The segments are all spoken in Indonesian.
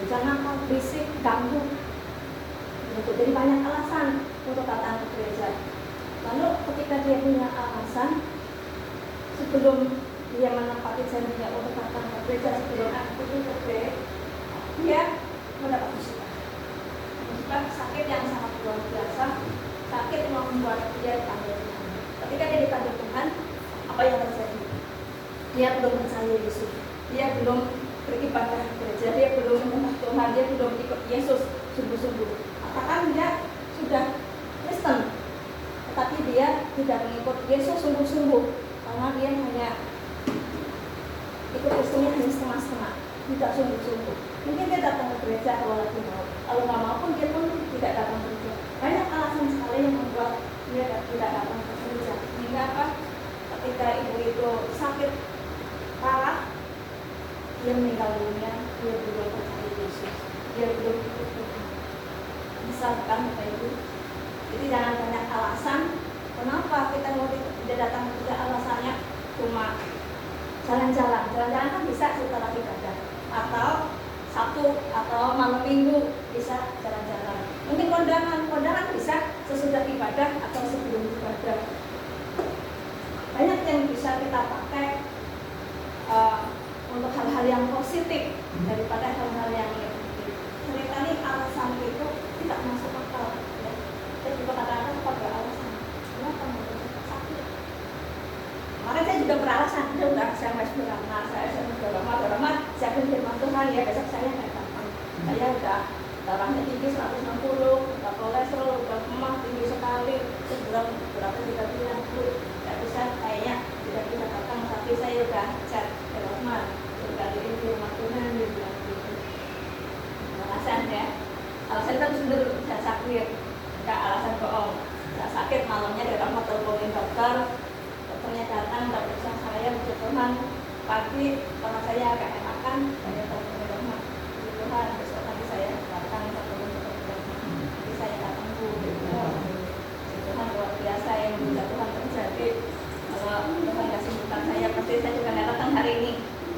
jangan nakal, berisik, ganggu. Jadi banyak alasan untuk datang ke gereja. Lalu ketika dia punya alasan, sebelum dia menepati janjinya untuk datang ke gereja, sebelum anak itu berdoa, dia mendapat musibah. Musibah sakit yang sangat luar biasa, sakit yang membuat dia dipanggil Tuhan. Ketika dia dipanggil Tuhan, apa yang terjadi? Dia belum percaya Yesus, dia belum beribadah di gereja, dia belum menyembah Tuhan, dia belum ikut Yesus sungguh-sungguh. Katakan dia sudah Kristen, tetapi dia tidak mengikut Yesus sungguh-sungguh, karena dia hanya ikut Kristennya hanya setengah-setengah, tidak sungguh-sungguh. Mungkin dia datang ke gereja kalau lagi mau, kalau nggak mau pun dia pun tidak datang ke gereja. Banyak alasan sekali yang membuat dia tidak datang ke gereja. Sehingga apa? Ketika ibu itu sakit parah, dia meninggal dunia, dia belum percaya Yesus, dia belum ikut Tuhan. Misalkan Bapak Ibu, jadi jangan banyak alasan kenapa kita mau tidak datang ke gereja. Alasannya cuma jalan-jalan kan bisa setelah ibadah, atau Sabtu atau malam minggu bisa jalan-jalan. Mungkin kondangan bisa sesudah ibadah atau sebelum ibadah. Banyak yang bisa kita pakai untuk hal-hal yang positif daripada hal-hal yang negatif. Seringkali alasan itu tidak masuk akal. Ya. Saya juga kadang-kadang pakai alasan. Kenapa sakit? Kemarin saya juga beralasan, saya masih berlama, saya saya firman Tuhan ya, besok saya nggak datang. Saya udah darahnya tinggi 160, udah kolesterol, udah lemak tinggi sekali, sebelum berapa 3 bulan nggak bisa, kayaknya tidak bisa datang, tapi saya udah chat ke Rahmat, kali ini firman Tuhan dia bilang gitu. Alasan ya, alasan kan sudah saya sakit, nggak alasan bohong. Saya sakit malamnya di Rahmat teleponin dokter. Dokternya datang, tak bisa saya puji Tuhan. Pagi karena saya agak enakan, saya teleponin Rahmat. Puji Tuhan, besok nanti saya datang teleponin dokter. Nanti saya datang puji Tuhan luar biasa yang puji Tuhan terjadi. Kalau Tuhan kasih bukan saya, pasti saya juga datang hari ini.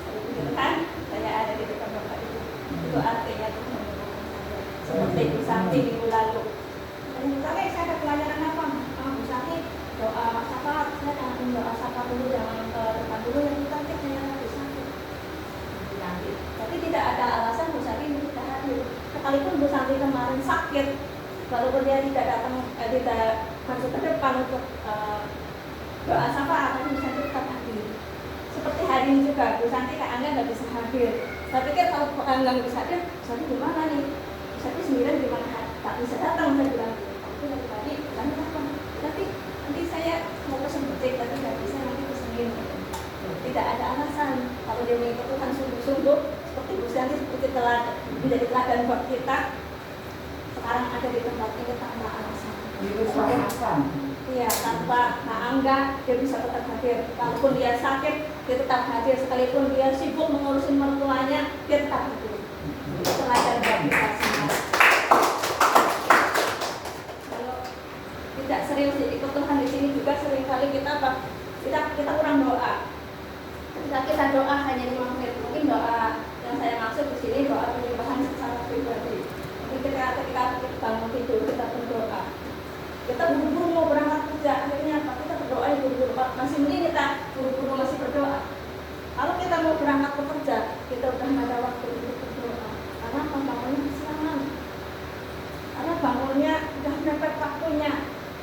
Puji Tuhan, saya ada di depan Bapak Ibu. Itu artinya Tuhan mendukung saya. Seperti Ibu Santi minggu lalu. Misalnya saya ada pelajaran apa? Bu Santi doa syafaat, saya jangan doa syafaat dulu, jangan ke depan dulu, yang kita saya Bu Santi. Tapi tidak ada alasan Bu Santi tidak hadir. Sekalipun Bu Santi kemarin sakit, walaupun dia tidak datang, tidak masuk ke depan untuk doa syafaat, tapi Bu Santi tetap hadir. Seperti hari ini juga, Bu Santi Kak Angga nggak bisa hadir. Saya pikir kalau Kak Angga nggak bisa hadir, Bu Santi gimana nih? Bu Santi sendirian gimana? Tak bisa datang, saya bilang. Tapi tadi Bu Santi datang. Tapi nanti saya mau pesen butik, tapi nggak bisa, nanti pesenin. Tidak ada alasan. Kalau dia mengikut Tuhan sungguh-sungguh, seperti Bu Santi seperti telah menjadi teladan buat kita. Sekarang ada di tempat ini tanpa alasan. Iya, tanpa Angga dia bisa tetap hadir. Walaupun dia sakit, dia tetap hadir. Sekalipun dia sibuk mengurusin mertuanya, dia tetap hadir. Teladan buat kita semua. Kalau tidak serius ikut Tuhan di sini juga seringkali kita kurang doa. Ketika kita doa hanya 5 menit, mungkin doa yang saya maksud di sini doa penyembahan secara pribadi. Mungkin ketika kita bangun tidur kita berdoa. Kita buru-buru mau berangkat kerja, akhirnya apa? Kita berdoa buru-buru. Masih mending kita buru-buru masih berdoa. Kalau kita mau berangkat bekerja, kita udah nggak ada waktu untuk berdoa. Karena bangunnya kesiangan. Karena bangunnya udah mepet waktunya,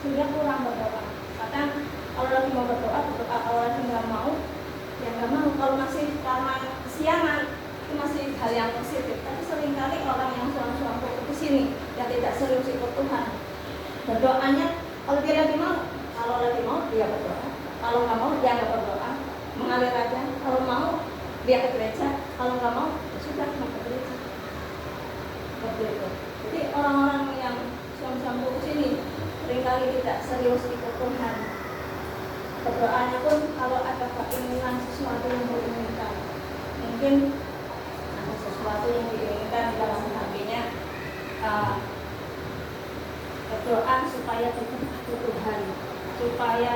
sehingga kurang berdoa. Kadang kalau lagi mau berdoa, kalau lagi nggak mau, ya nggak mau. Kalau masih karena kesiangan, itu masih hal yang positif. Tapi seringkali orang yang suam-suam ke sini, yang tidak serius ikut Tuhan, berdoanya, kalau dia lagi mau dia berdoa, kalau nggak mau dia nggak berdoa, mengalir aja. Kalau mau dia ke gereja, kalau nggak mau ya sudah nggak ke gereja. Seperti itu. Jadi orang-orang yang suam-suam ke sini seringkali tidak serius ikut Tuhan. Berdoanya pun kalau ada keinginan sesuatu yang diinginkan, mungkin ada sesuatu yang diinginkan di dalam hatinya. Berdoa supaya dekat Tuhan, supaya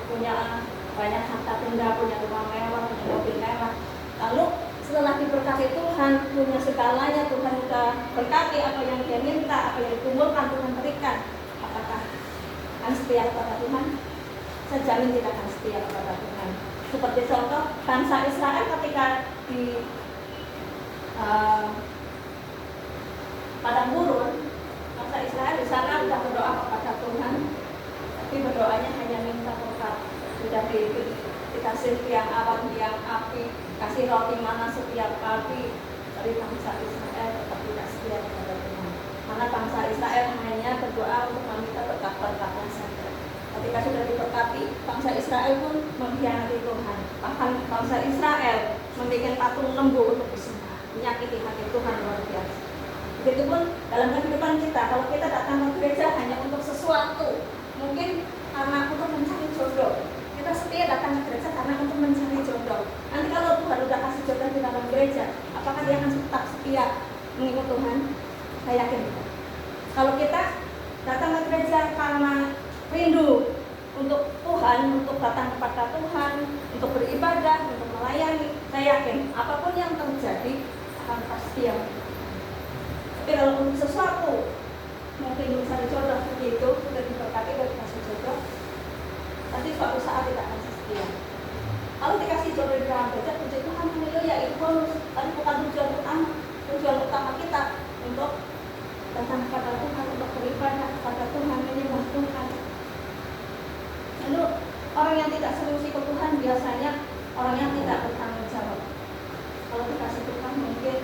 punya banyak harta benda, punya rumah mewah, punya mobil mewah. Lalu setelah diberkati Tuhan, punya segalanya, Tuhan sudah berkati apa yang dia minta, apa yang dikumpulkan Tuhan berikan. Apakah akan setia kepada Tuhan? Saya jamin tidak akan setia kepada Tuhan. Seperti contoh bangsa Israel ketika di padang gurun, bangsa Israel di sana sudah berdoa kepada Tuhan, tapi berdoanya hanya minta berkat. Sudah dikasih tiang awan, tiang api, kasih roti mana setiap pagi, tapi bangsa Israel tetap tidak setia kepada Tuhan. Mana bangsa Israel hanya berdoa untuk meminta berkat-berkatnya saja. Ketika sudah diberkati, bangsa Israel pun mengkhianati Tuhan. Bahkan bangsa Israel membuat patung lembu untuk disembah, menyakiti hati Tuhan luar biasa. Begitupun dalam kehidupan kita, kalau kita datang ke gereja hanya untuk sesuatu, mungkin karena untuk mencari jodoh, kita setia datang ke gereja karena untuk mencari jodoh. Nanti kalau Tuhan sudah kasih jodoh di dalam gereja, apakah dia akan tetap setia mengikut Tuhan? Saya yakin. Kalau kita datang ke gereja karena rindu untuk Tuhan, untuk datang kepada Tuhan, untuk beribadah, untuk melayani, saya yakin apapun yang terjadi akan pasti yang. Tapi kalau untuk sesuatu, mungkin mencari jodoh seperti itu, sudah diberkati, sudah dikasih jodoh, tapi suatu saat tidak akan setia. Kalau dikasih jodoh di dalam gereja, puji Tuhan, haleluya, itu bonus, tapi bukan tujuan utama. Tujuan utama kita untuk datang kepada Tuhan, untuk beribadah kepada Tuhan, menyembah Tuhan. Lalu orang yang tidak serius ikut Tuhan biasanya orang yang tidak bertanggung jawab. Kalau dikasih Tuhan mungkin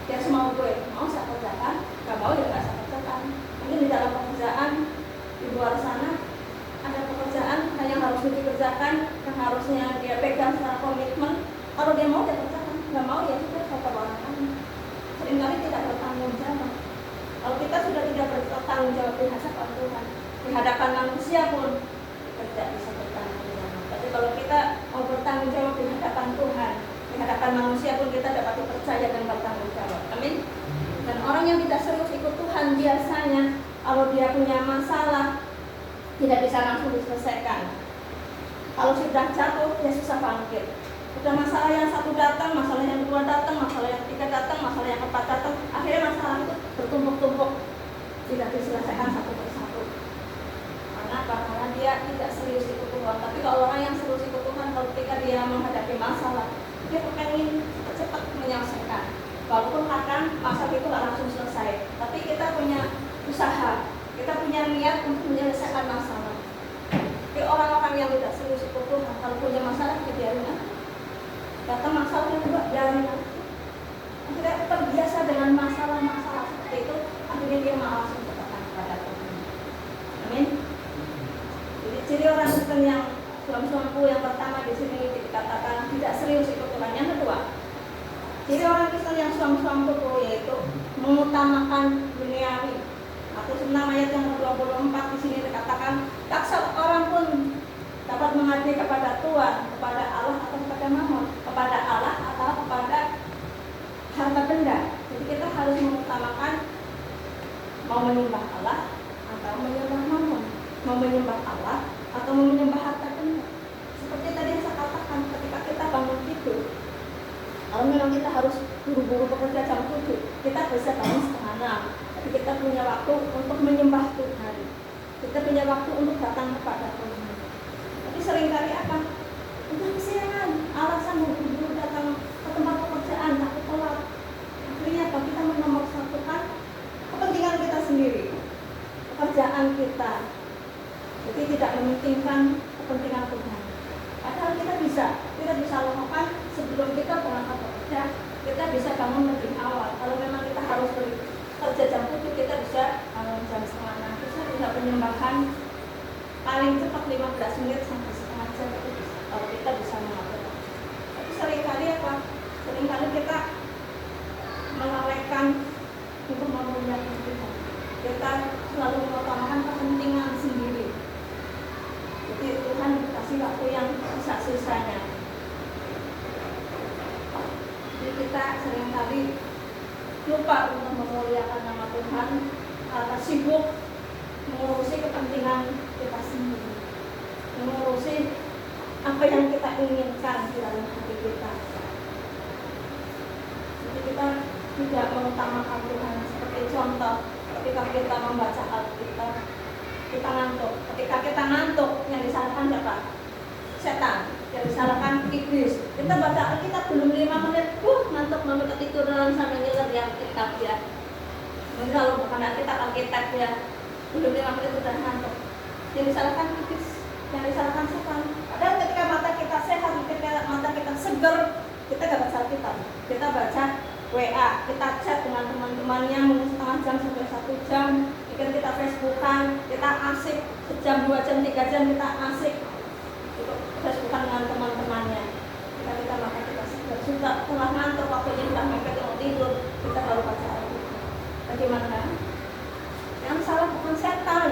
dia semau gue, mau saya kerjakan, gak mau ya gak saya kerjakan. Mungkin di dalam pekerjaan di luar sana ada pekerjaan yang harus dikerjakan, yang harusnya dia pegang secara komitmen. Kalau dia mau dia kerjakan, gak mau ya sudah kata orang lain. Seringkali tidak bertanggung jawab. Kalau kita sudah tidak bertanggung jawab di hadapan Tuhan, di hadapan manusia pun tidak bisa bertanggung jawab. Tapi kalau kita mau bertanggung jawab di hadapan Tuhan, di hadapan manusia pun kita dapat dipercaya dan bertanggung jawab. Amin. Dan orang yang tidak serius ikut Tuhan biasanya kalau dia punya masalah tidak bisa langsung diselesaikan. Kalau sudah jatuh dia susah bangkit. Sudah masalah yang satu datang, masalah yang kedua datang, masalah yang ketiga datang, masalah yang keempat datang, akhirnya masalah itu bertumpuk-tumpuk, tidak diselesaikan satu persatu. Karena dia tidak serius ikut Tuhan. Tapi kalau orang yang serius ikut Tuhan, kalau ketika dia menghadapi masalah, dia pengen cepat menyelesaikan. Walaupun akan masalah itu nggak langsung selesai, tapi kita punya usaha, kita punya niat untuk menyelesaikan masalah. Tapi orang-orang yang tidak serius ikut Tuhan, kalau punya masalah, dia biarin aja. Datang masalah yang kedua, biarin aja. Akhirnya terbiasa dengan masalah-masalah seperti itu, akhirnya dia malah langsung berkata kepada Tuhan. Amin. Jadi orang Kristen yang suam-suamku yang pertama di sini dikatakan tidak serius ikut Tuhan. Yang kedua, jadi orang Kristen yang suam-suamku yaitu mengutamakan duniawi. Matius 6 ayat yang ke-24 di sini dikatakan, tak seorang pun dapat mengabdi kepada Tuhan, kepada Allah atau kepada Mammon, kepada Allah atau kepada harta benda. Jadi kita harus mengutamakan mau menyembah Allah atau menyembah Mammon, mau menyembah Allah atau mau menyembah harta benda. Seperti tadi yang saya katakan, ketika kita bangun tidur, kalau memang kita harus buru-buru bekerja jam 7, kita bisa bangun setengah 6. Tapi kita punya waktu untuk menyembah Tuhan. Kita punya waktu untuk datang kepada Tuhan. Tapi seringkali apa? Udah kesiangan, alasan buru-buru datang ke tempat pekerjaan, takut telat. Akhirnya apa? Kita menomorsatukan kepentingan kita sendiri, pekerjaan kita. Jadi tidak mementingkan kepentingan Tuhan. Padahal kita bisa lakukan sebelum kita berangkat bekerja. Kita bisa bangun lebih awal. Kalau memang kita harus kerja jam 7, kita bisa bangun jam setengah 6. Kita bisa penyembahan paling cepat 15 menit sampai setengah jam itu bisa. Kalau kita bisa mengatur. Tapi seringkali apa? Seringkali kita melalaikan untuk memuliakan Tuhan. Kita selalu mengutamakan kepentingan sendiri. Jadi Tuhan kasih waktu yang sisa-sisanya. Jadi kita seringkali lupa untuk memuliakan nama Tuhan karena sibuk mengurusi kepentingan kita sendiri, mengurusi apa yang kita inginkan di dalam hati kita. Jadi kita tidak mengutamakan Tuhan. Seperti contoh, ketika kita membaca Alkitab, kita ngantuk. Ketika kita ngantuk, yang disalahkan siapa? Setan. Yang disalahkan iblis. Kita baca Alkitab belum 5 menit, ngantuk, mami ketiduran sampai ngiler yang kitab ya. Mungkin kalau bukan Alkitab ya, belum 5 menit sudah ngantuk. Yang disalahkan iblis, yang disalahkan setan. Padahal ketika mata kita sehat, ketika mata kita seger, kita gak baca Alkitab. Kita baca WA, kita chat dengan teman-temannya mungkin setengah jam sampai 1 jam. Mungkin kita Facebookan, kita asik sejam, 2 jam, 3 jam kita asik Facebookan dengan teman-temannya. Kita mata kita seger, sudah telah ngantuk, waktunya sudah mepet mau tidur, kita baru baca Alkitab. Bagaimana? Yang salah bukan setan,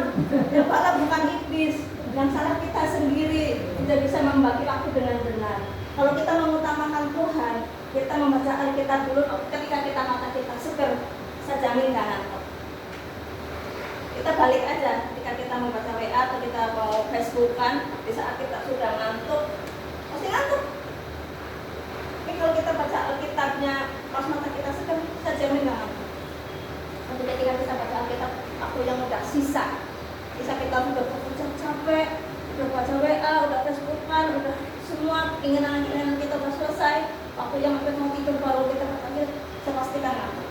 yang salah bukan iblis, yang salah kita sendiri tidak bisa membagi waktu dengan benar. Kalau kita mengutamakan Tuhan, kita membaca Alkitab dulu, ketika kita mata kita seger, saya jamin gak ngantuk. Kita balik aja, ketika kita membaca WA atau kita mau Facebookan, di saat kita sudah ngantuk, pasti ngantuk. Tapi kalau kita baca Alkitabnya, pas mata kita seger, saya jamin gak ngantuk. Nanti ketika kita baca Alkitab, aku yang udah sisa kita udah bekerja capek, udah baca WA, udah Facebookan, udah semua keinginan-keinginan kita udah selesai. Waktu yang hampir mau tidur baru kita berpikir, saya pastikan ngantuk.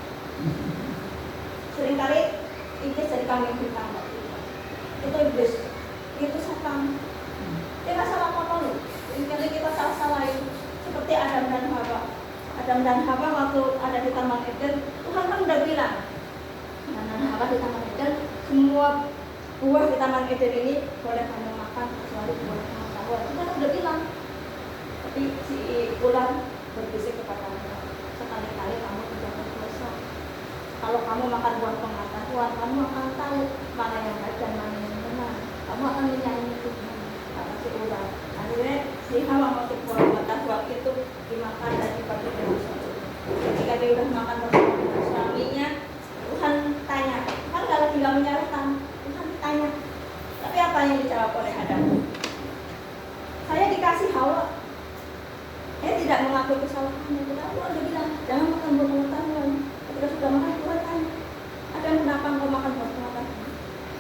Seringkali iblis jadi kambing hitam. Itu iblis, itu setan. Dia nggak salah apa-apa loh. Seringkali kita salah-salahin seperti Adam dan Hawa. Adam dan Hawa waktu ada di Taman Eden, Tuhan kan udah bilang, Hawa di Taman Eden, semua buah di Taman Eden ini boleh kamu makan kecuali buah pengetahuan. Tuhan udah bilang. Tapi si ular berbisik kepada Hawa, sekali-kali kamu tidak berdosa. Kalau kamu makan buah pengetahuan, kamu akan tahu mana yang baik dan mana yang benar. Kamu akan menyayangi Tuhan. Kata si ular. Akhirnya si Hawa masuk buah pengetahuan itu dimakan dan dibagi dengan suami. Ketika dia udah makan bersama dengan suaminya, Tuhan tanya, Tuhan gak lagi gak menyalahkan, Tuhan tanya. Tapi apa yang dijawab oleh Adam? Saya dikasih Hawa. Dia tidak mengakui kesalahannya. Tuhan dia bilang, jangan makan buah pengetahuan. Ketika sudah makan, Tuhan tanya, Adam kenapa engkau makan buah pengetahuan?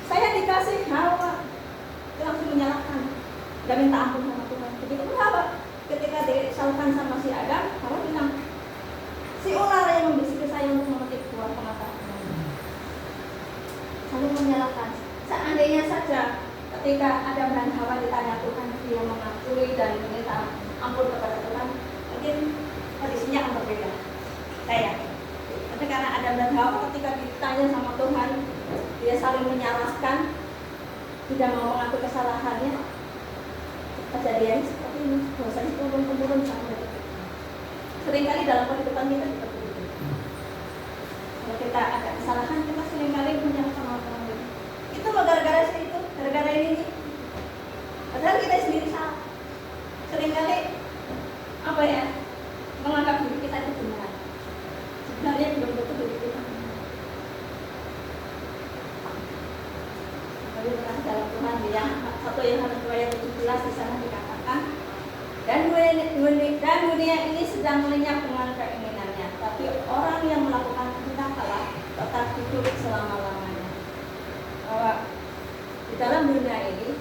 Saya dikasih Hawa. Dia langsung menyalahkan. Dia minta ampun sama Tuhan. Begitu pun Hawa. Ketika disalahkan sama si Adam, Hawa bilang, si ular yang membisiki saya untuk memetik buah pengetahuan. Lalu menyalahkan. Seandainya saja ketika Adam dan Hawa ditanya Tuhan, dia mengakui dan meminta ampun kepada Tuhan, mungkin kondisinya akan berbeda. Saya yakin. Tapi karena Adam dan Hawa ketika ditanya sama Tuhan, dia saling menyalahkan, tidak mau mengakui kesalahannya. Kejadian seperti ini, dosanya turun-temurun sampai detik. Seringkali dalam kehidupan kita juga begitu. Kalau kita ada kesalahan, kita seringkali menyalahkan orang lain. Itu gara-gara itu, gara-gara ini. Padahal kita sendiri salah. Seringkali apa ya, menganggap diri kita itu benar. Sebenarnya belum tentu begitu. Dalam Tuhan yang 1 Yohanes 2 ayat 17 di sana dikatakan, dan dunia ini sedang lenyap dengan keinginannya, tapi orang yang melakukan kehendak Allah tetap hidup selama-lamanya. Bahwa di dalam dunia ini,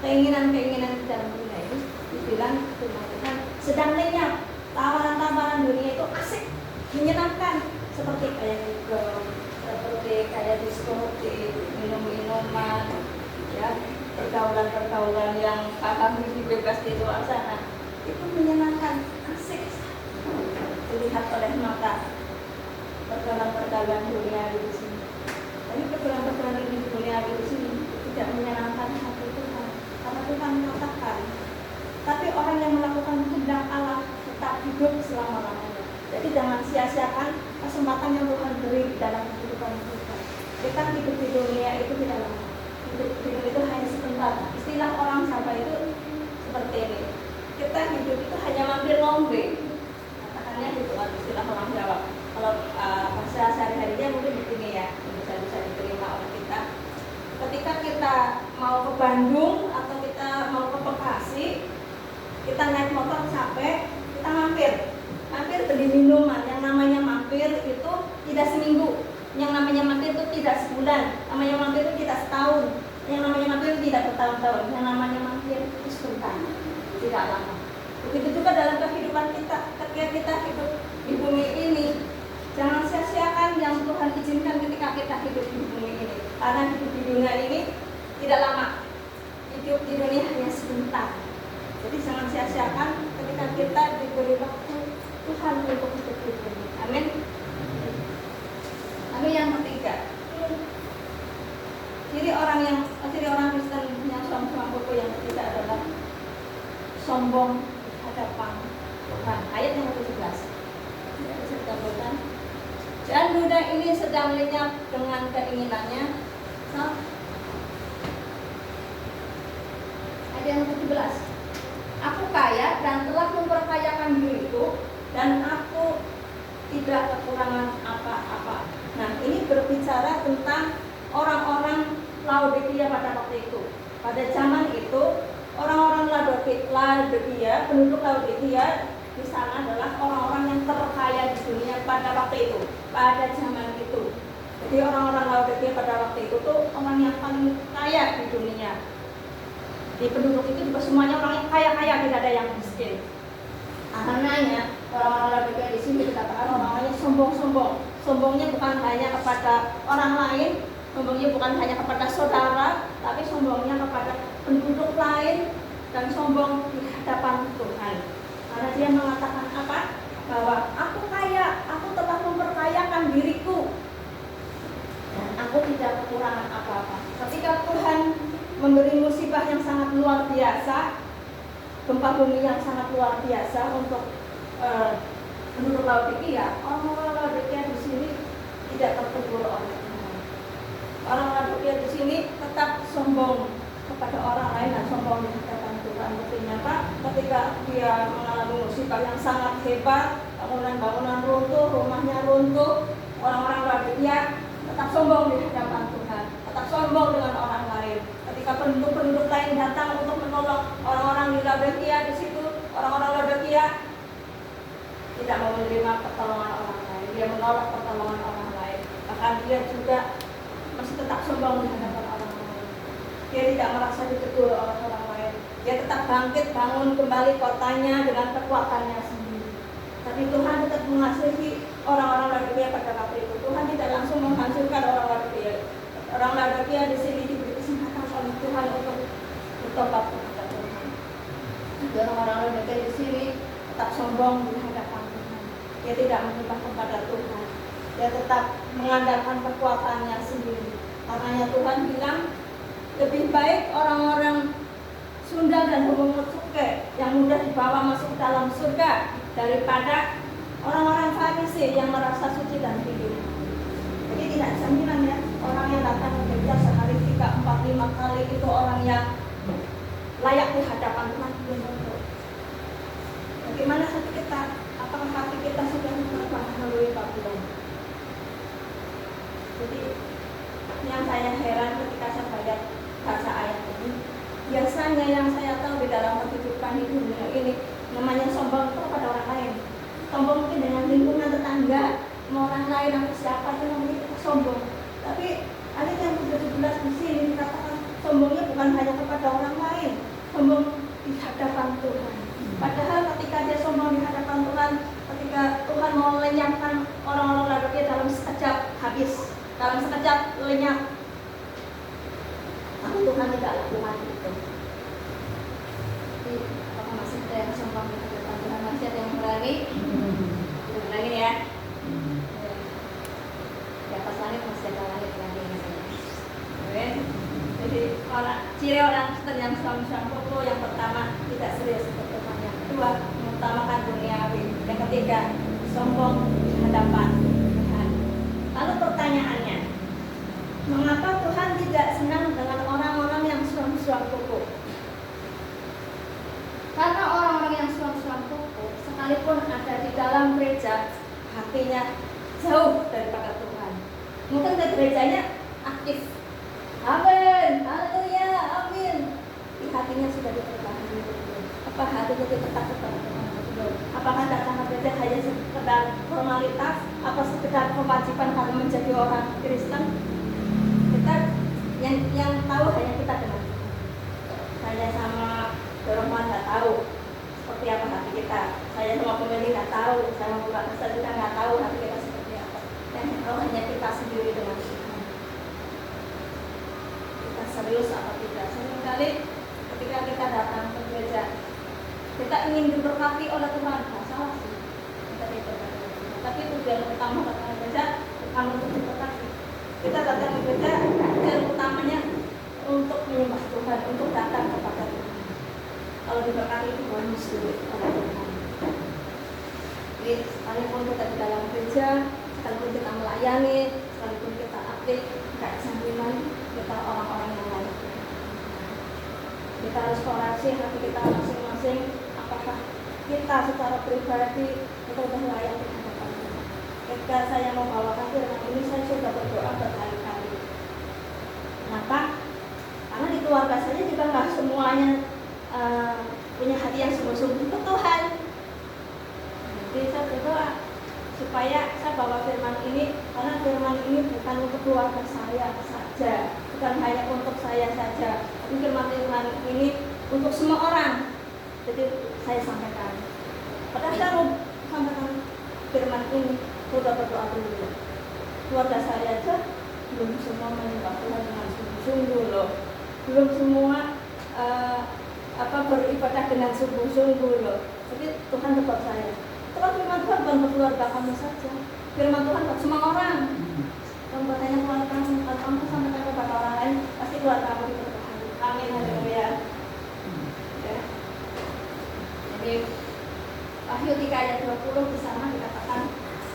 keinginan-keinginan di dalam dunia ini dibilang Tuhan sedang lenyap. Tawaran-tawaran dunia itu asik, menyenangkan, seperti kayak diskotik, minum-minuman, ya, pergaulan-pergaulan yang paham bebas di luar sana, itu menyenangkan, asik dilihat oleh mata. Pergaulan-pergaulan dunia di sini, tapi pergaulan-pergaulan dunia di sini tidak menyenangkan hati Tuhan, karena Tuhan mengatakan, tapi orang yang melakukan kehendak Allah tetap hidup selama-lamanya. Jadi jangan sia-siakan kesempatan yang Tuhan beri dalam kehidupan kita. Kita hidup di dunia itu tidak lama. Hidup itu hanya sebentar. Istilah orang Jawa itu seperti ini. Kita hidup itu hanya mampir ngombe. Katakannya gitu kan istilah orang Jawa. Kalau bahasa sehari-harinya mungkin begini ya, bisa diterima oleh kita. Ketika kita mau ke Bandung atau kita mau ke Bekasi, kita naik motor capek, kita mampir beli minuman yang namanya tidak seminggu, yang namanya mati itu tidak sebulan, namanya mati itu tidak setahun, yang namanya mati itu tidak bertahun-tahun, yang namanya mati itu sebentar, tidak lama. Begitu juga dalam kehidupan kita, ketika kita hidup di bumi ini, jangan sia-siakan yang Tuhan izinkan ketika kita hidup di bumi ini. Karena hidup di dunia ini tidak lama, hidup di dunia hanya sebentar. Jadi jangan sia-siakan ketika kita diberi waktu Tuhan untuk hidup di bumi. Amin. Lalu yang ketiga, ciri orang Kristen yang sombong yang ketiga adalah sombong di hadapan Tuhan. Ayat yang ke-17. Bisa ditampilkan. Dan budak ini sedang lenyap dengan keinginannya. Ayat yang ke-17. Aku kaya dan telah memperkayakan diriku, dan aku tidak kekurangan apa-apa. Nah, ini berbicara tentang orang-orang Laodikia pada waktu itu. Pada zaman itu, orang-orang Laodikia, penduduk Laodikia di sana adalah orang-orang yang terkaya di dunia pada waktu itu, pada zaman itu. Jadi orang-orang Laodikia pada waktu itu tuh orang yang paling kaya di dunia. Di penduduk itu juga semuanya orang yang kaya-kaya, tidak ada yang miskin. Karenanya orang-orang Laodikia di sini dikatakan orang-orangnya sombong-sombong. Sombongnya bukan hanya kepada orang lain, sombongnya bukan hanya kepada saudara, tapi sombongnya kepada penduduk lain dan sombong di hadapan Tuhan. Karena dia mengatakan apa? Bahwa aku kaya, aku telah memperkayakan diriku, dan aku tidak kekurangan apa-apa. Ketika Tuhan memberi musibah yang sangat luar biasa, gempa bumi yang sangat luar biasa untuk penduduk Laodikia, orang-orang Laodikia di sini tidak tertegur oleh Tuhan. Orang Laodikia di sini tetap sombong kepada orang lain dan sombong di hadapan Tuhan. Buktinya apa? Ketika dia mengalami musibah yang sangat hebat, bangunan-bangunan runtuh, rumahnya runtuh, orang-orang Laodikia tetap sombong di hadapan Tuhan, tetap sombong dengan orang lain. Ketika penduduk-penduduk lain datang untuk menolong orang-orang di Laodikia di situ, orang-orang Laodikia tidak mau menerima pertolongan orang lain, dia menolak pertolongan orang lain. Bahkan dia juga masih tetap sombong di hadapan orang lain. Dia tidak merasa ditegur oleh orang lain. Dia tetap bangkit, bangun kembali kotanya dengan kekuatannya sendiri. Tapi Tuhan tetap mengasihi orang-orang Laodikia pada waktu itu. Tuhan tidak langsung menghancurkan orang Laodikia. Orang Laodikia di sini diberi kesempatan oleh Tuhan untuk bertobat kepada Tuhan. Orang-orang Laodikia di sini tetap sombong di hadapan Tuhan. Dia tidak menyembah kepada Tuhan. Dia tetap mengandalkan kekuatannya sendiri. Karenanya Tuhan bilang, lebih baik orang-orang Sunda dan pemungut cukai yang mudah dibawa masuk dalam surga daripada orang-orang Farisi yang merasa suci dan hidup. Jadi tidak jaminan ya, orang yang datang ke gereja sehari 3, 4, 5 kali itu orang yang layak di hadapan Tuhan. Bagaimana hati kita? Apakah hati kita sudah melalui Babylon? Jadi yang saya heran ketika saya baca ayat ini, biasanya yang saya tahu di dalam kehidupan di dunia ini namanya sombong itu kepada orang lain. Sombong mungkin dengan lingkungan tetangga, sama orang lain atau siapa itu namanya kita sombong. Tapi ayat yang ke-17 di sini dikatakan sombongnya bukan hanya kepada orang lain, sombong di hadapan Tuhan. Padahal ketika dia sombong di hadapan Tuhan, ketika Tuhan mau lenyapkan orang-orang Laodikia dalam sekejap habis, dalam sekejap lenyap. Tapi Tuhan tidak lakukan itu. Jadi apakah masih ada yang sombong di hadapan Tuhan? Masih ada yang berani? Berani ya. Di atas langit masih ada langit lagi. Jadi ciri orang Kristen yang sombong yang pertama tidak serius untuk Tuhan. Yang kedua mengutamakan duniawi. Yang ketiga sombong di hadapan Tuhan. Lalu pertanyaannya, mengapa Tuhan tidak senang dengan orang-orang yang suam-suam kuku? Karena orang-orang yang suam-suam kuku sekalipun ada di dalam gereja, hatinya jauh daripada Tuhan. Mungkin di gerejanya aktif, amin, haleluya, amin. Di hatinya sudah diperbaharui. Apa hatinya tetap kepada Tuhan? Loh, apakah datang ke gereja hanya sekedar formalitas atau sekedar kewajiban karena menjadi orang Kristen? Kita yang tahu hanya kita dengan Tuhan. Saya sama Rohman nggak tahu seperti apa hati kita. Saya sama pemilik nggak tahu, saya sama Bapak Kasar juga nggak tahu hati kita seperti apa. Yang tahu hanya kita sendiri dengan Tuhan. Kita serius apa tidak? Seringkali ketika kita datang ke gereja, kita ingin diberkati oleh Tuhan. Nggak salah sih, kita diberkati oleh Tuhan. Tapi tujuan utama datang ke gereja bukan untuk diberkati. Kita datang ke gereja, tujuan utamanya untuk menyembah Tuhan, untuk datang kepada Tuhan. Kalau diberkati itu bonus dulu oleh Tuhan. Jadi sekalipun kita di dalam gereja, sekalipun kita melayani, sekalipun kita aktif, tidak sambilan kita orang-orang yang lain. Kita harus koreksi hati kita masing-masing. Apakah kita secara pribadi kita sudah layak di hadapan Tuhan? Ketika saya membawakan firman ini, saya sudah berdoa berkali-kali. Kenapa? Karena di keluarga saya juga nggak semuanya punya hati yang sungguh-sungguh ke Tuhan. Jadi saya berdoa supaya saya bawa firman ini, karena firman ini bukan untuk keluarga saya saja, bukan hanya untuk saya saja, tapi firman Tuhan ini untuk semua orang. Jadi saya sampaikan. Pada saya mau sampaikan firman ini, sudah berdoa dulu. Keluarga saya aja belum semua menyembah Tuhan dengan sungguh-sungguh loh. Belum semua beribadah dengan sungguh-sungguh loh. Jadi Tuhan tetap saya. Itu kan firman Tuhan bukan untuk keluarga kamu saja. Firman Tuhan buat semua orang. Kamu bertanya keluarga kamu, kalau kamu sampaikan kepada orang lain, pasti keluarga kamu diberkati. Amin, haleluya. Ya. Jadi Wahyu 3 ayat 20 di sana dikatakan,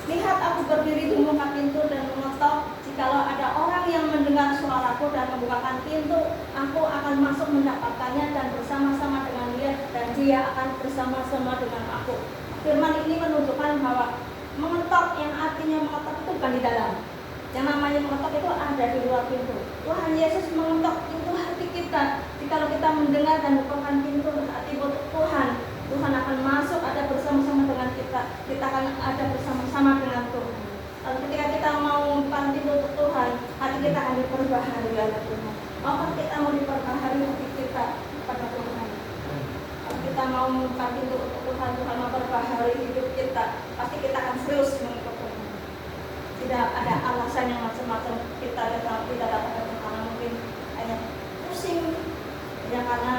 lihat aku berdiri di muka pintu dan mengetok. Jikalau ada orang yang mendengar suaraku dan membukakan pintu, aku akan masuk mendapatkannya dan bersama-sama dengan dia, dan dia akan bersama-sama dengan aku. Firman ini menunjukkan bahwa mengetok, yang artinya mengetok itu bukan di dalam. Yang namanya mengetok itu ada di luar pintu. Tuhan Yesus mengetok pintu hati kita. Jikalau kita mendengar dan membukakan pintu hati untuk Tuhan, Tuhan akan masuk, ada bersama-sama dengan kita. Kita akan ada bersama-sama dengan Tuhan. Lalu ketika kita mau membuka pintu untuk Tuhan, hati kita akan diperbaharui oleh Tuhan. Apakah kita mau diperbaharui hati kita kepada Tuhan? Kalau kita mau membuka pintu untuk Tuhan, Tuhan memperbaharui hidup kita, pasti kita akan serius mengikut Tuhan. Tidak ada alasan yang macam-macam kita datang ke Tuhan, karena mungkin hanya pusing, hanya karena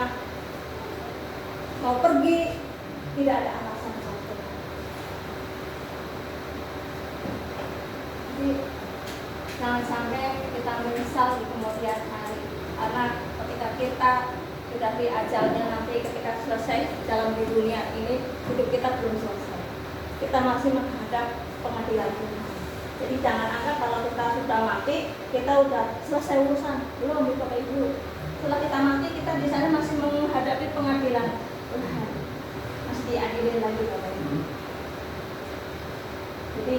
mau pergi, tidak ada alasan satu. Jadi jangan sampai kita menyesal di kemudian hari, karena ketika kita sudah di ajalnya nanti, ketika selesai dalam di dunia ini, hidup kita belum selesai. Kita masih menghadap pengadilan Tuhan. Jadi jangan anggap kalau kita sudah mati, kita sudah selesai urusan. Belum, Bapak Ibu. Setelah kita mati, kita di sana masih menghadapi pengadilan Tuhan. Masih diadilin lagi, Bapak Ibu. Jadi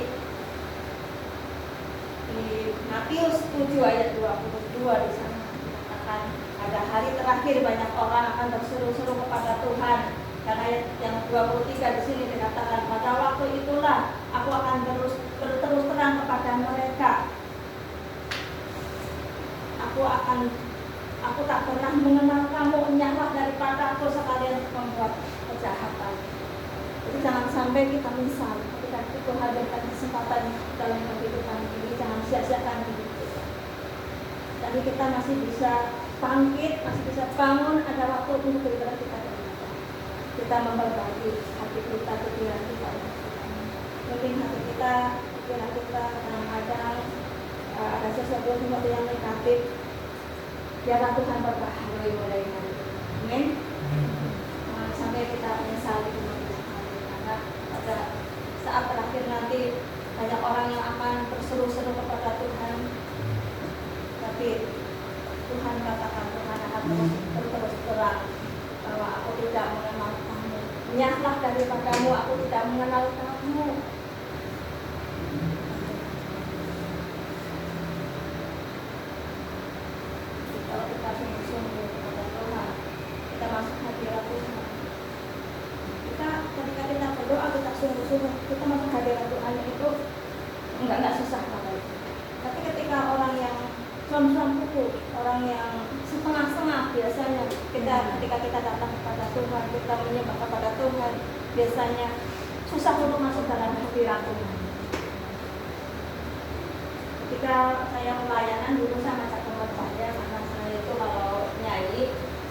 di Matius 7 ayat 22 di sana dikatakan, pada hari terakhir banyak orang akan berseru-seru kepada Tuhan. Dan ayat yang 23 di sini dikatakan, pada waktu itulah aku akan berterus terang kepada mereka. Aku tak pernah mengenal kamu, enyahlah daripada aku sekalian membuat kejahatan. Jadi jangan sampai kita menyesal ketika Tuhan hadirkan kesempatan dalam kehidupan ini, jangan sia-siakan hidup kita. Jadi kita masih bisa bangkit, masih bisa bangun, ada waktu untuk beribadah kita memperbaiki hati kita, pikiran kita. Mungkin hati kita, pikiran kita kadang-kadang ada sesuatu yang negatif. Biarlah Tuhan berbaharui mulai hari ini. Amin. Sampai kita menyesali karena pada saat terakhir nanti banyak orang yang akan berseru-seru kepada Tuhan. Tapi Tuhan katakan, Tuhan akan terus terang bahwa aku tidak mengenal kamu. Enyahlah daripadamu, aku tidak mengenal kamu. Kalau kita sungguh-sungguh kepada Tuhan, kita masuk hadirat Tuhan. Ketika kita kita masuk hadirat Tuhan itu enggak susah banget. Tapi ketika orang yang suam-suam kuku, orang yang setengah-setengah biasanya ketika kita datang kepada Tuhan, kita menyembah kepada Tuhan, biasanya susah untuk masuk dalam hadirat Tuhan. Ketika saya pelayanan dulu saya ngajak teman saya, karena saya itu kalau nyanyi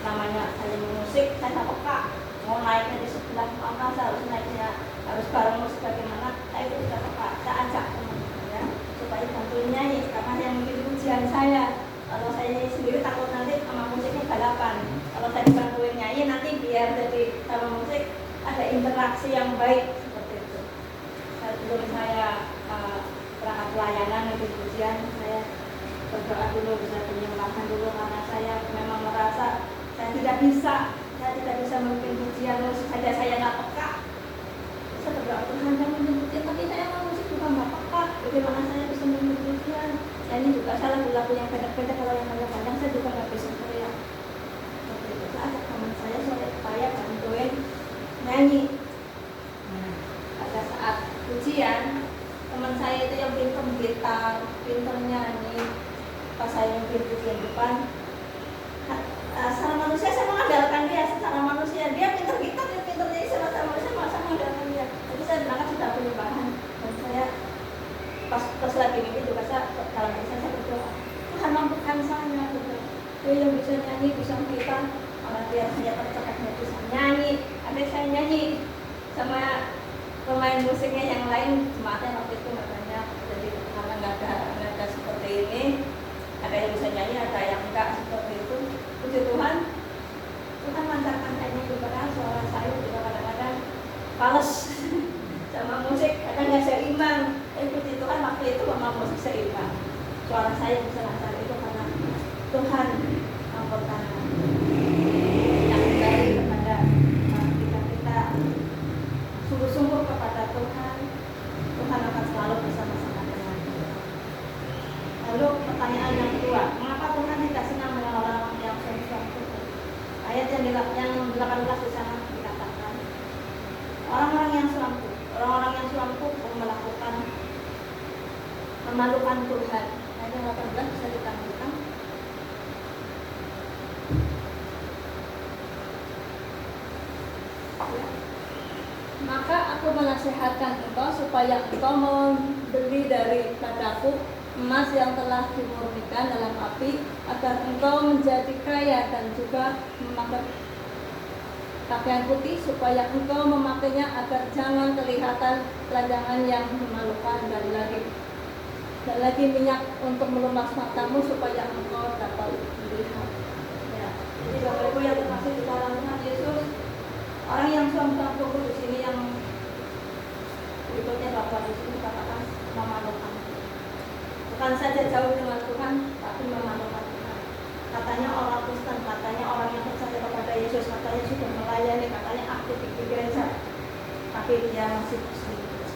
namanya saya musik, saya tak peka mau naiknya di sebelah mana, saya harus naiknya harus bareng musik bagaimana, saya itu tidak peka. Saya ajak teman saya supaya bantuin nyanyi, karena yang mengikuti pujian saya. Kalau saya nyanyi sendiri takut nanti sama musiknya balapan. Kalau saya dibantuin nyanyi nanti biar jadi sama musik ada interaksi yang baik seperti itu. Sebelum saya berangkat pelayanan di pujian, saya berdoa dulu, saya penyembahan dulu, karena saya memang merasa saya tidak bisa memimpin pujian musik saja, saya nggak peka. Saya berdoa, Tuhan kami pujian, tapi saya mau musik juga nggak peka. Bagaimana saya bisa memimpin pujian? Ini juga salah lagu yang pendek-pendek, kalau yang panjang-panjang saya juga nggak bisa teriak. Seperti itu. Saya ajak teman saya supaya bantuin nyanyi. Pada saat pujian, teman saya itu yang pintar gitar, pintar nyanyi. Pas saya mimpin pujian depan, secara manusia saya mengandalkan dia. Secara manusia dia pintar gitar, dia pintar nyanyi. Secara manusia saya mengandalkan dia. Tapi saya berangkat sudah penyembahan, dan saya pas lagi mimpi juga saya dalam diri saya berdoa, Tuhan mampukan saya gitu. Dia yang bisa nyanyi, bisa gitar, orang biar saya tercekaknya bisa nyanyi. Adik saya nyanyi sama pemain musiknya yang lain, jemaatnya waktu itu nggak banyak, jadi karena nggak ada seperti ini, ada yang bisa nyanyi, ada yang enggak seperti itu. Puji Tuhan, Tuhan lancarkan nyanyi juga, suara saya juga kadang-kadang fals sama musik, kadang nggak seimbang. Puji Tuhan waktu itu memang musik seimbang, suara saya bisa lancar itu karena Tuhan mampukan yang kembali kepada kita sungguh-sungguh kepada Tuhan. Tuhan akan selalu bersama-sama dengan kita. Lalu pertanyaan yang kedua, mengapa Tuhan tidak senang dengan orang-orang yang suam-suam kuku? Ayat yang 18 di sana dikatakan, orang-orang yang suam kuku memalukan Tuhan. Ayat yang 18 bisa ditampilkan. Ya. Maka aku menasihatkan engkau supaya engkau membeli daripadaku emas yang telah dimurnikan dalam api, agar engkau menjadi kaya, dan juga memakai pakaian putih, supaya engkau memakainya agar jangan kelihatan telanjangan yang memalukan, dan lagi minyak untuk melumas matamu supaya engkau dapat melihat. Ya. Jadi Bapak Ibu yang terkasih di dalam Tuhan Yesus, orang yang suam-suam kuku di sini yang berikutnya Bapak di sini katakan memalukan. Bukan saja jauh dengan Tuhan, tapi memalukan Tuhan. Katanya orang Kristen, katanya orang yang percaya kepada Yesus, katanya sudah melayani, katanya aktif di gereja, tapi dia masih berselingkuh,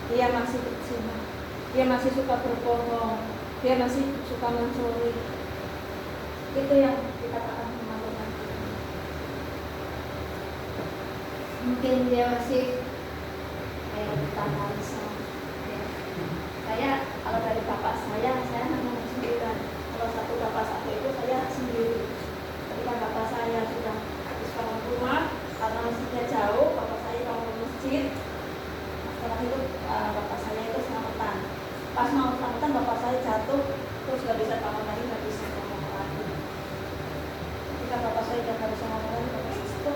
dia masih berzina, dia masih suka berbohong, dia masih suka mencuri. Itu yang dikatakan memalukan Tuhan. Mungkin dia masih kayak bertambah besar. Saya kalau dari bapak saya hanya sendirian. Kalau satu bapak satu itu saya sendiri. Ketika bapak saya sudah habis bangun rumah karena masjidnya jauh, bapak saya bangun masjid. Setelah itu bapak saya itu selamatan. Pas mau selamatan bapak saya jatuh, terus nggak bisa bangun lagi, nggak bisa ngomong lagi. Ketika bapak saya udah nggak bisa ngomong lagi, bapak saya itu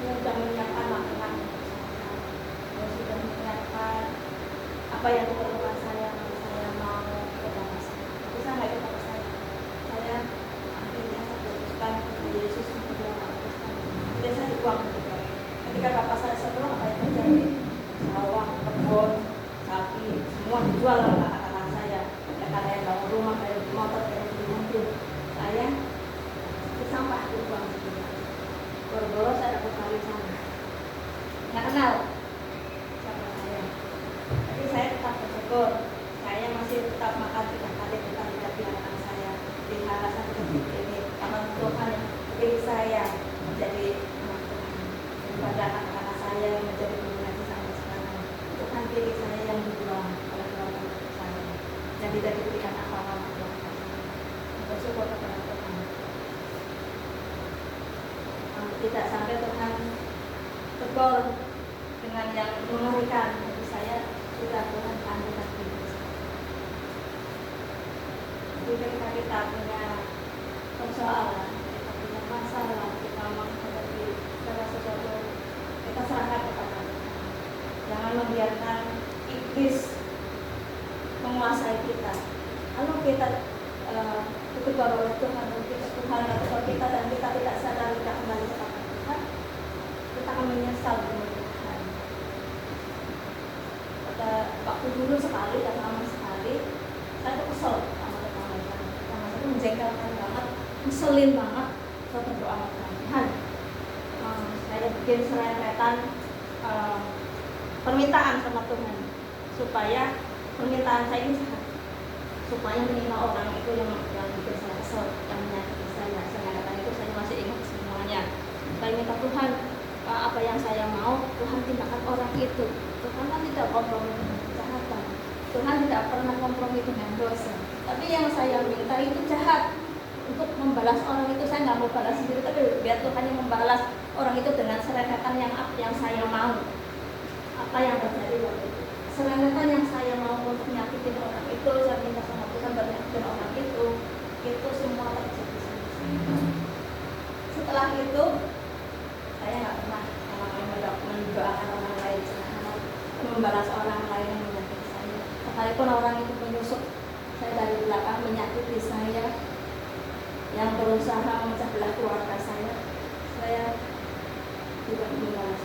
dia sudah menyiapkan makanan, dia sudah menyiapkan apa yang diperlukan saya kalau saya mau ke bapak saya. Tapi saya nggak ikut bapak saya. Saya akhirnya saya putuskan ke Yesus untuk melakukan. Kemudian saya dibuang juga. Ketika bapak saya setelah apa yang terjadi, sawah, kebun, sapi, semua dijual oleh anak-anak saya. Karena yang bangun rumah, dari motor, dari mobil, saya ke sampah dibuang juga. Boro-boro saya dapat kali sana. Nggak kenal siapa saya. Tapi saya tetap bersyukur, saya masih tetap makan 3 kali di anak saya di halasan seperti ini, karena Tuhan yang pilih saya menjadi anak Tuhan, daripada anak-anak saya yang menjadi dominasi sama dan tidak diberikan apa-apa sama Tuhan. Bersyukur kepada Tuhan. Tidak sampai Tuhan tegur dengan yang mengerikan, bagi saya sudah Tuhan tangguhkan hidup saya. Jadi ketika kita punya persoalan, kita punya masalah, kita menghadapi segala sesuatu, kita serahkan kepada Tuhan. Jangan membiarkan iblis menguasai kita. Lalu kita ditegur oleh Tuhan, Tuhan atau kita dan kita tidak sadar, tidak kembali kepada Tuhan, kita akan menyesal kemudian. Pada waktu dulu sekali dan lama sekali, saya tuh kesel sama Tuhan. Karena itu menjengkelkan banget, ngeselin banget. Saya berdoa sama Tuhan, saya bikin serempetan permintaan sama Tuhan supaya permintaan saya ini sehat, supaya menimpa orang itu yang bikin saya kesel, yang menyakiti saya. Serempetan itu saya masih ingat semuanya. Saya minta Tuhan, apa yang saya mau Tuhan tindakan orang itu. Tuhan kan tidak kompromi dengan kejahatan, Tuhan tidak pernah kompromi dengan dosa. Tapi yang saya minta itu jahat. Untuk membalas orang itu saya nggak mau balas sendiri, tapi biar Tuhan yang membalas orang itu dengan serempetan yang saya mau. Apa yang terjadi waktu itu? Serempetan yang saya mau untuk nyakitin orang itu, saya minta sama Tuhan bernyakitin orang itu semua terjadi. Setelah itu saya nggak pernah mendoakan orang lain, membalas orang lain yang menyakiti saya. Sekalipun orang itu menyusup saya dari belakang, menyakiti saya, yang berusaha memecah belah keluarga saya tidak membalas.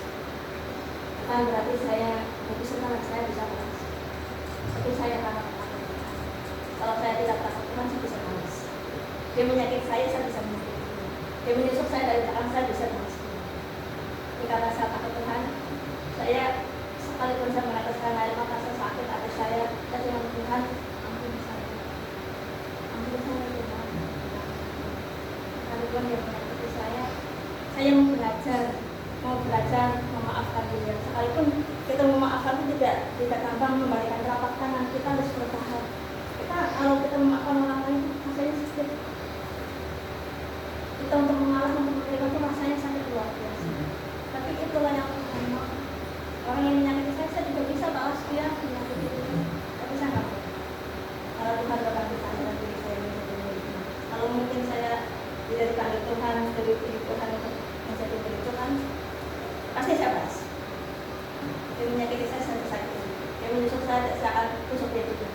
Bukan berarti saya lebih senang saya bisa balas, tapi saya takut Tuhan. Kalau saya tidak takut Tuhan, saya bisa balas. Dia menyakiti saya bisa menyakiti dia. Dia menyusup saya dari belakang, saya bisa balas. Tapi karena saya takut Tuhan, saya sekalipun saya meneteskan air mata, saya sakit hati saya dengan Tuhan, ampuni saya Tuhan. Sekalipun dia menyakiti saya mau belajar memaafkan dia. Sekalipun kita memaafkan itu tidak gampang membalikan telapak tangan, kita harus bertahan. Kalau kita memaafkan orang lain, rasanya sakit. Kita untuk mengalah, untuk menerima itu rasanya sakit luar biasa. Tapi itulah yang Tuhan mau. Orang yang menyakiti saya juga bisa balas dia menyakiti dia. Tapi saya nggak mau. Kalau Tuhan berkati saya dan diri saya menjadi miliknya. Kalau mungkin saya tidak dipanggil Tuhan, dari Tuhan untuk menjadi milik Tuhan, pasti saya balas. Dia menyakiti saya sakit. Dia menyusuk saya akan tusuk dia juga.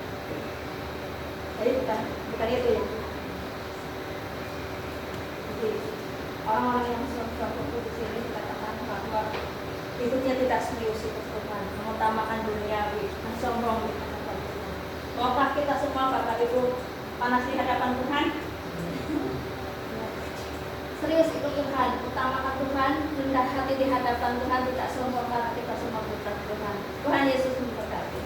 Jadi bukan itu ya. Jadi orang-orang yang suatu di sini dikatakan bahwa hidupnya tidak serius itu Tuhan, mengutamakan duniawi, sombong di hadapan Tuhan. Maukah kita semua Bapak Ibu panas di hadapan Tuhan? Serius ikut Tuhan, utamakan Tuhan, rendah hati di hadapan Tuhan, tidak sombong karena kita semua putra Tuhan. Tuhan Yesus memberkati.